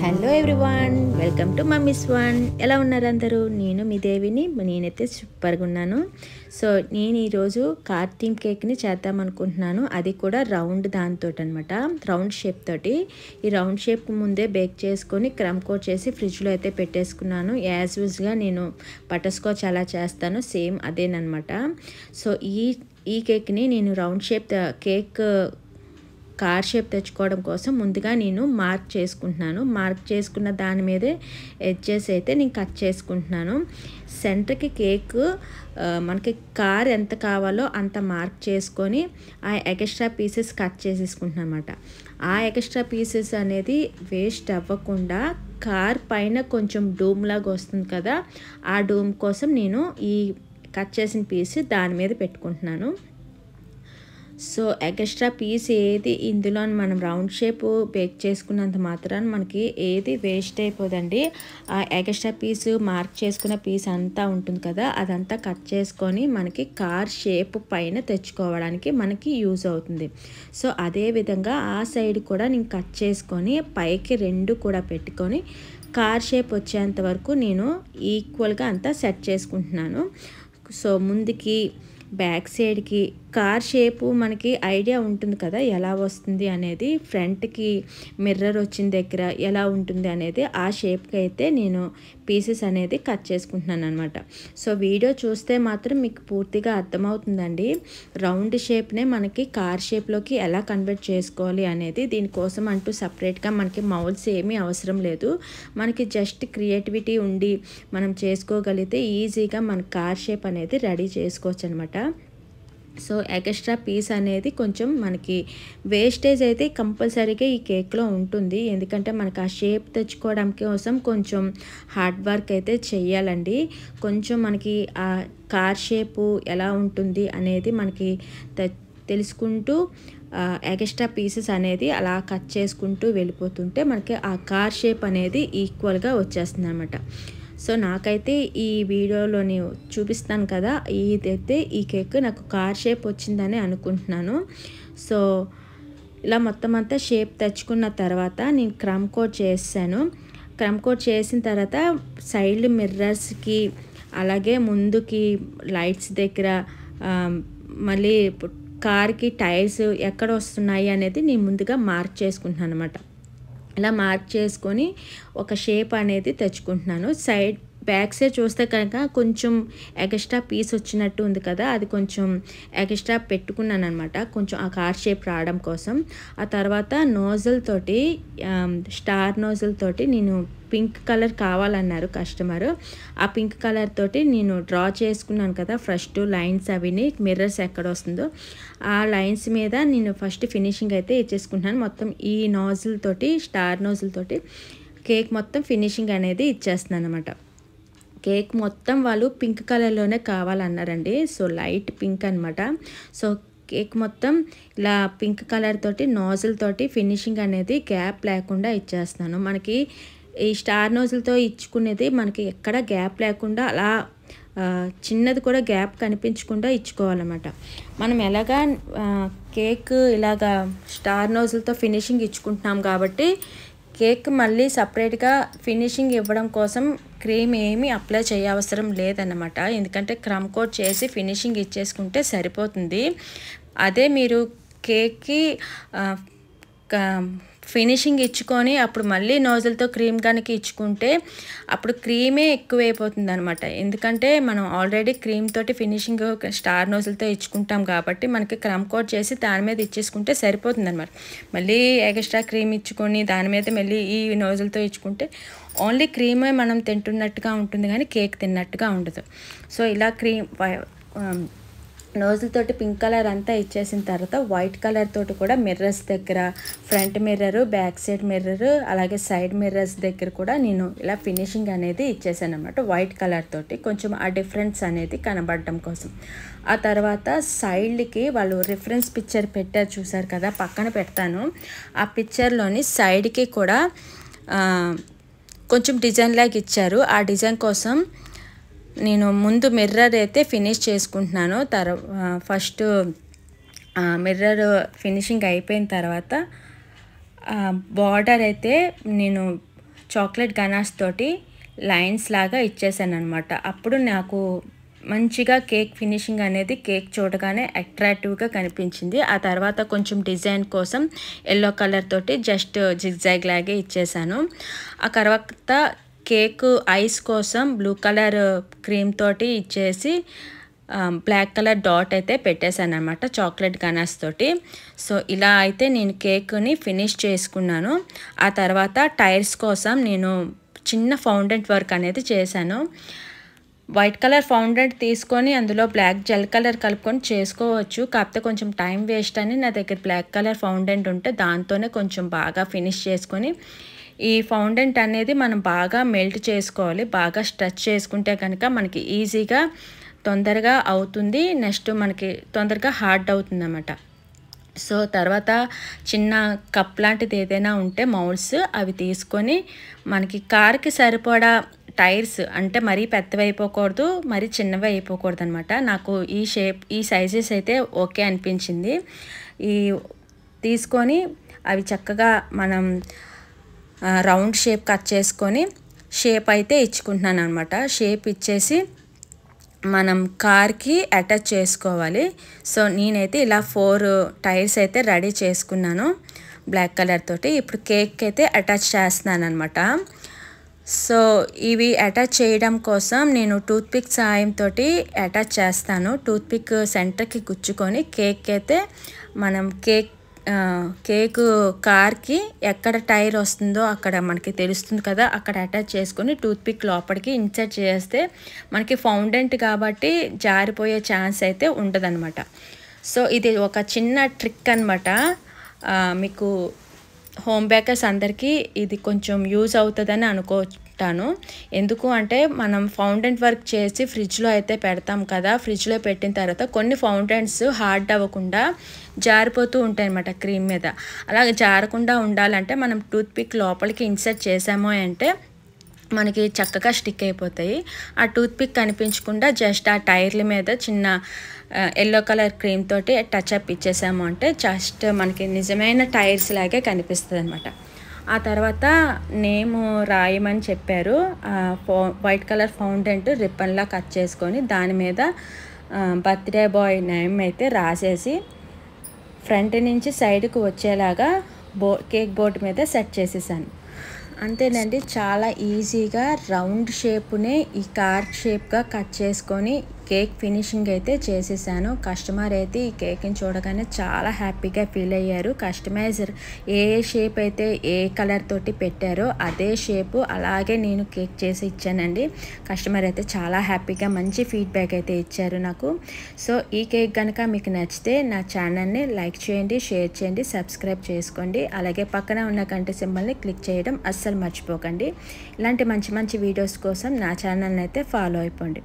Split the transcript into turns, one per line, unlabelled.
Hello everyone, welcome to mummies one. ఎలా ఉన్నారు అందరూ? నేను మీ దేవిని. నేనైతే సూపర్గా ఉన్నాను. సో నేను ఈరోజు కార్ థీమ్ కేక్ని చేద్దాం అనుకుంటున్నాను. అది కూడా రౌండ్ దాంతో అనమాట, రౌండ్ షేప్ తోటి. ఈ రౌండ్ షేప్ ముందే బేక్ చేసుకొని క్రమ్ కోట్ చేసి ఫ్రిడ్జ్లో అయితే పెట్టేసుకున్నాను. యాజ్ యూజ్గా నేను బటర్ స్కాచ్ అలా చేస్తాను, సేమ్ అదేనమాట. సో ఈ కేక్ని నేను round shape cake car shape తెచ్చుకోవడం కోసం ముందుగా నేను మార్క్ చేసుకుంటున్నాను. మార్క్ చేసుకున్న దాని మీదే ఎడ్జెస్ అయితే నేను కట్ చేసుకుంటున్నాను. సెంటర్కి కేక్ మనకి కార్ ఎంత కావాలో అంత మార్క్ చేసుకొని ఆ ఎక్స్ట్రా పీసెస్ కట్ చేసేసుకుంటున్నాను అనమాట. ఆ ఎక్స్ట్రా పీసెస్ అనేది వేస్ట్ అవ్వకుండా కార్ పైన కొంచెం డూమ్ లాగా వస్తుంది కదా, ఆ డూమ్ కోసం నేను ఈ కట్ చేసిన పీస్ దాని మీద పెట్టుకుంటున్నాను. సో ఎక్స్ట్రా పీస్ ఏది ఇందులో మనం రౌండ్ షేప్ బేక్ చేసుకున్నంత మాత్రాన మనకి ఏది వేస్ట్ అయిపోదండి. ఆ ఎక్స్ట్రా పీస్ మార్క్ చేసుకున్న పీస్ అంతా ఉంటుంది కదా, అదంతా కట్ చేసుకొని మనకి కార్ షేప్ పైన తెచ్చుకోవడానికి మనకి యూజ్ అవుతుంది. సో అదేవిధంగా ఆ సైడ్ కూడా నేను కట్ చేసుకొని పైకి రెండు కూడా పెట్టుకొని కార్ షేప్ వచ్చేంత వరకు నేను ఈక్వల్గా అంతా సెట్ చేసుకుంటున్నాను. సో ముందుకి బ్యాక్ సైడ్కి కార్ షేపు మనకి ఐడియా ఉంటుంది కదా ఎలా వస్తుంది అనేది, ఫ్రంట్కి మిర్రర్ వచ్చిన దగ్గర ఎలా ఉంటుంది అనేది ఆ షేప్కి అయితే నేను పీసెస్ అనేది కట్ చేసుకుంటున్నాను అనమాట. సో వీడియో చూస్తే మాత్రం మీకు పూర్తిగా అర్థమవుతుందండి రౌండ్ షేప్నే మనకి కార్ షేప్లోకి ఎలా కన్వర్ట్ చేసుకోవాలి అనేది. దీనికోసం అంటూ సపరేట్గా మనకి మౌల్స్ ఏమీ అవసరం లేదు. మనకి జస్ట్ క్రియేటివిటీ ఉండి మనం చేసుకోగలిగితే ఈజీగా మన కార్ షేప్ అనేది రెడీ చేసుకోవచ్చు అనమాట. సో ఎక్స్ట్రా పీస్ అనేది కొంచెం మనకి వేస్టేజ్ అయితే కంపల్సరీగా ఈ కేక్లో ఉంటుంది. ఎందుకంటే మనకు ఆ షేప్ తెచ్చుకోవడం కోసం కొంచెం హార్డ్ వర్క్ అయితే చెయ్యాలండి. కొంచెం మనకి ఆ కార్ షేపు ఎలా ఉంటుంది అనేది మనకి తెలుసుకుంటూ ఎక్స్ట్రా పీసెస్ అనేది అలా కట్ చేసుకుంటూ వెళ్ళిపోతుంటే మనకి ఆ కార్ షేప్ అనేది ఈక్వల్గా వచ్చేస్తుంది అనమాట. సో నాకైతే ఈ వీడియోలోని చూపిస్తాను కదా, ఇదైతే ఈ కేక్ నాకు కార్ షేప్ వచ్చిందని అనుకుంటున్నాను. సో ఇలా మొత్తం అంతా షేప్ తెచ్చుకున్న తర్వాత నేను క్రమ్ కోట్ చేసాను. క్రమ్ కోట్ చేసిన తర్వాత సైడ్ మిర్రర్స్కి అలాగే ముందుకి లైట్స్ దగ్గర మళ్ళీ కార్కి టైర్స్ ఎక్కడ వస్తున్నాయి అనేది నేను ముందుగా మార్క్ చేసుకుంటున్నాను అనమాట. ఇలా మార్క్ చేసుకొని ఒక షేప్ అనేది తెచ్చుకుంటున్నాను. బ్యాక్ సైడ్ చూస్తే కనుక కొంచెం ఎక్స్ట్రా పీస్ వచ్చినట్టు ఉంది కదా, అది కొంచెం ఎక్స్ట్రా పెట్టుకున్నాను అనమాట, కొంచెం ఆ కార్ షేప్ రావడం కోసం. ఆ తర్వాత నోజల్ తోటి స్టార్ నోజల్ తోటి నేను పింక్ కలర్ కావాలన్నారు కస్టమర్. ఆ పింక్ కలర్ తోటి నేను డ్రా చేసుకున్నాను కదా ఫస్ట్ లైన్స్, అవిని మిర్రర్స్ ఎక్కడ వస్తుందో ఆ లైన్స్ మీద నేను ఫస్ట్ ఫినిషింగ్ అయితే ఇచ్చేసుకుంటున్నాను. మొత్తం ఈ నోజల్ తోటి స్టార్ నోజల్ తోటి కేక్ మొత్తం ఫినిషింగ్ అనేది ఇచ్చేస్తున్నాను అనమాట. కేక్ మొత్తం వాళ్ళు పింక్ కలర్లోనే కావాలన్నారండి. సో లైట్ పింక్ అనమాట. సో కేక్ మొత్తం ఇలా పింక్ కలర్ తోటి నోజల్ తోటి ఫినిషింగ్ అనేది గ్యాప్ లేకుండా ఇచ్చేస్తాను. మనకి ఈ స్టార్ నోజల్తో ఇచ్చుకునేది మనకి ఎక్కడ గ్యాప్ లేకుండా అలా చిన్నది కూడా గ్యాప్ కనిపించకుండా ఇచ్చుకోవాలన్నమాట. మనం ఎలాగా కేక్ ఇలాగా స్టార్ నోజల్తో ఫినిషింగ్ ఇచ్చుకుంటున్నాం కాబట్టి కేక్ మళ్ళీ సపరేట్గా ఫినిషింగ్ ఇవ్వడం కోసం క్రీమ్ ఏమీ అప్లై చేయవసరం లేదన్నమాట. ఎందుకంటే క్రమ్ కోట్ చేసి ఫినిషింగ్ ఇచ్చేసుకుంటే సరిపోతుంది. అదే మీరు కేక్కి ఫినిషింగ్ ఇచ్చుకొని అప్పుడు మళ్ళీ నోజల్తో క్రీమ్ కనుక ఇచ్చుకుంటే అప్పుడు క్రీమే ఎక్కువైపోతుంది అనమాట. ఎందుకంటే మనం ఆల్రెడీ క్రీమ్ తోటి ఫినిషింగ్ స్టార్ నోజల్తో ఇచ్చుకుంటాం కాబట్టి మనకి క్రమ్ కోట్ చేసి దాని మీద ఇచ్చేసుకుంటే సరిపోతుంది అనమాట. మళ్ళీ ఎక్స్ట్రా క్రీమ్ ఇచ్చుకొని దాని మీద మళ్ళీ ఈ నోజల్తో ఇచ్చుకుంటే ఓన్లీ క్రీమే మనం తింటున్నట్టుగా ఉంటుంది కానీ కేక్ తిన్నట్టుగా ఉండదు. సో ఇలా నోజల్ తోటి పింక్ కలర్ అంతా ఇచ్చేసిన తర్వాత వైట్ కలర్ తోటి కూడా మిర్రర్స్ దగ్గర front mirror, back side mirror, అలాగే సైడ్ మిర్రర్స్ దగ్గర కూడా నేను ఇలా ఫినిషింగ్ అనేది ఇచ్చేసాను అనమాట. వైట్ కలర్ తోటి కొంచెం ఆ డిఫరెన్స్ అనేది కనబడడం కోసం. ఆ తర్వాత సైడ్కి వాళ్ళు రిఫరెన్స్ పిక్చర్ పెట్టారు చూసారు కదా, పక్కన పెడతాను. ఆ పిక్చర్లోని సైడ్కి కూడా కొంచెం డిజైన్ లాగా ఇచ్చారు. ఆ డిజైన్ కోసం నేను ముందు మిర్రర్ అయితే ఫినిష్ చేసుకుంటున్నాను. ఫస్ట్ మిర్రర్ ఫినిషింగ్ అయిపోయిన తర్వాత బార్డర్ అయితే నేను చాక్లెట్ గనాష్ తోటి లైన్స్ లాగా ఇచ్చేసాను అనమాట. అప్పుడు నాకు మంచిగా కేక్ ఫినిషింగ్ అనేది కేక్ చూడగానే అట్రాక్టివ్గా కనిపించింది. ఆ తర్వాత కొంచెం డిజైన్ కోసం ఎల్లో కలర్ తోటి జస్ట్ జిగ్జాగ్ లాగే ఇచ్చేసాను. ఆ తర్వాత కేక్ ఐస్ కోసం బ్లూ కలర్ క్రీమ్ తోటి ఇచ్చేసి బ్లాక్ కలర్ డాట్ అయితే పెట్టేశాను అనమాట చాక్లెట్ గనాష్ తోటి. సో ఇలా అయితే నేను కేక్ని ఫినిష్ చేసుకున్నాను. ఆ తర్వాత టైర్స్ కోసం నేను చిన్న ఫౌండెంట్ వర్క్ అనేది చేశాను. వైట్ కలర్ ఫౌండెంట్ తీసుకొని అందులో బ్లాక్ జెల్ కలర్ కలుపుకొని చేసుకోవచ్చు. కాకపోతే కొంచెం టైం వేస్ట్ అని నా దగ్గర బ్లాక్ కలర్ ఫౌండెంట్ ఉంటే దాంతోనే కొంచెం బాగా ఫినిష్ చేసుకొని, ఈ ఫౌండెంట్ అనేది మనం బాగా మెల్ట్ చేసుకోవాలి. బాగా స్ట్రెచ్ చేసుకుంటే కనుక మనకి ఈజీగా తొందరగా అవుతుంది. నెక్స్ట్ మనకి తొందరగా హార్డ్ అవుతుంది అన్నమాట. సో తర్వాత చిన్న కప్ లాంటిది ఏదైనా ఉంటే మౌల్డ్స్ అవి తీసుకొని మనకి కార్కి సరిపడా టైర్స్ అంటే మరీ పెద్దవి అయిపోకూడదు, మరీ చిన్నవి అయిపోకూడదు అనమాట. నాకు ఈ సైజెస్ అయితే ఓకే అనిపించింది. ఈ తీసుకొని అవి చక్కగా మనం రౌండ్ షేప్ కట్ చేసుకొని షేప్ అయితే ఇచ్చుకుంటున్నాను అనమాట. షేప్ ఇచ్చేసి మనం కార్కి అటాచ్ చేసుకోవాలి. సో నేనైతే ఇలా 4 టైర్స్ అయితే రెడీ చేసుకున్నాను బ్లాక్ కలర్ తోటి. ఇప్పుడు కేక్ అయితే అటాచ్ చేస్తున్నాను అనమాట. సో ఇవి అటాచ్ చేయడం కోసం నేను టూత్పిక్ సాయంతో అటాచ్ చేస్తాను. టూత్పిక్ సెంటర్కి గుచ్చుకొని కేక్ అయితే మనం కేక్ కార్కి ఎక్కడ టైర్ వస్తుందో అక్కడ మనకి తెలుస్తుంది కదా, అక్కడ అటాచ్ చేసుకొని టూత్పిక్ లోపలికి ఇన్సర్ట్ చేస్తే మనకి ఫౌండెంట్ కాబట్టి జారిపోయే ఛాన్స్ అయితే ఉండదన్నమాట. సో ఇది ఒక చిన్న ట్రిక్ అనమాట. మీకు హోమ్ బేకర్స్ అందరికీ ఇది కొంచెం యూజ్ అవుతుందని అనుకుంటాను. ఎందుకు అంటే మనం ఫౌండెంట్ వర్క్ చేసి ఫ్రిడ్జ్లో అయితే పెడతాం కదా, ఫ్రిడ్జ్లో పెట్టిన తర్వాత కొన్ని ఫౌండెంట్స్ హార్డ్ అవ్వకుండా జారిపోతూ ఉంటాయి అన్నమాట క్రీమ్ మీద. అలాగే జారకుండా ఉండాలంటే మనం టూత్పిక్ లోపలికి ఇన్సర్ట్ చేసాము అంటే మనకి చక్కగా స్టిక్ అయిపోతాయి. ఆ టూత్పిక్ కనిపించకుండా జస్ట్ ఆ టైర్ల మీద చిన్న ఎల్లో కలర్ క్రీమ్ తోటి టచ్అప్ ఇచ్చేసాము అంటే జస్ట్ మనకి నిజమైన టైర్స్ లాగే కనిపిస్తుంది అనమాట. ఆ తర్వాత నేమ్ రాయమని చెప్పారు. వైట్ కలర్ ఫౌండెంట్ రిబ్బన్లా కట్ చేసుకొని దాని మీద బర్త్డే బాయ్ నేమ్ అయితే రాసేసి ఫ్రంట్ నుంచి సైడ్కి వచ్చేలాగా కేక్ బోర్డ్ మీద సెట్ చేసేసాను. అంతేనండి, చాలా ఈజీగా రౌండ్ షేప్నే ఈ కార్ షేప్గా కట్ చేసుకొని కేక్ ఫినిషింగ్ అయితే చేసేసాను. కస్టమర్ అయితే ఈ కేక్ని చూడగానే చాలా హ్యాపీగా ఫీల్ అయ్యారు. కస్టమైజర్ ఏ షేప్ అయితే ఏ కలర్ తోటి పెట్టారో అదే షేపు అలాగే నేను కేక్ చేసి ఇచ్చానండి. కస్టమర్ అయితే చాలా హ్యాపీగా మంచి ఫీడ్బ్యాక్ అయితే ఇచ్చారు నాకు. సో ఈ కేక్ కనుక మీకు నచ్చితే నా ఛానల్ని లైక్ చేయండి, షేర్ చేయండి, సబ్స్క్రైబ్ చేసుకోండి. అలాగే పక్కన ఉన్న గంట సింబల్ని క్లిక్ చేయడం అస్సలు మర్చిపోకండి. ఇలాంటి మంచి మంచి వీడియోస్ కోసం నా ఛానల్ని అయితే ఫాలో అయిపోండి.